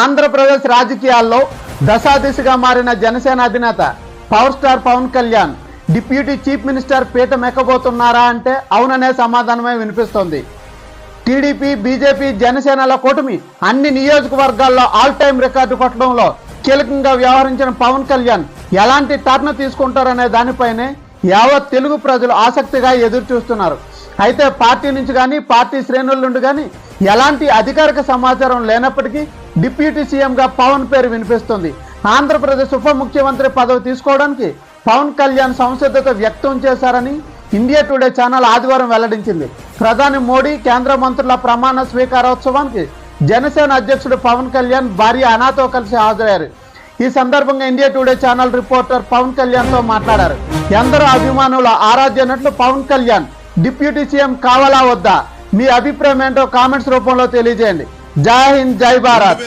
ఆంధ్రప్రదేశ్ రాజకీయాల్లో దశాదిశగా మారిన జనసేన అధినేత power star Pawan Kalyan deputy chief minister పీఠం ఎక్కబోతున్నారా అంటే అవుననే సమాధానమే వినిపిస్తోంది. టీడీపీ, బీజేపీ, జనసేనల కూటమి అన్ని నియోజకవర్గాల్లో ఆల్ టైమ్ రికార్డు కొట్టడంలో కీలకంగా వ్యవహరించిన పవన్ కళ్యాణ్ ఎలాంటి టర్న్ తీసుకుంటారనే దానిపైనే యావత్ తెలుగు ప్రజలు ఆసక్తిగా ఎదురు చూస్తున్నారు. అయితే పార్టీ నుంచి కానీ పార్టీ శ్రేణుల నుండి కానీ ఎలాంటి అధికారిక సమాచారం లేనప్పటికీ డిప్యూటీ సీఎంగా పవన్ పేరు వినిపిస్తుంది. ఆంధ్రప్రదేశ్ ఉప ముఖ్యమంత్రి పదవి తీసుకోవడానికి పవన్ కళ్యాణ్ సంసిద్ధత వ్యక్తం చేశారని ఇండియా టుడే ఛానల్ ఆదివారం వెల్లడించింది. ప్రధాని మోడీ, కేంద్ర మంత్రుల ప్రమాణ స్వీకారోత్సవానికి జనసేన అధ్యక్షుడు పవన్ కళ్యాణ్ భార్య అనాతో కలిసి హాజరయ్యారు. ఈ సందర్భంగా India Today channel reporter Pawan Kalyan తో మాట్లాడారు. ఎందరో అభిమానుల ఆరాధ్య నటులు పవన్ కళ్యాణ్ డిప్యూటీ సీఎం కావాలా వద్దా? మీ అభిప్రాయం ఏంటో కామెంట్స్ రూపంలో తెలియజేయండి. జై హింద్, జై భారత్.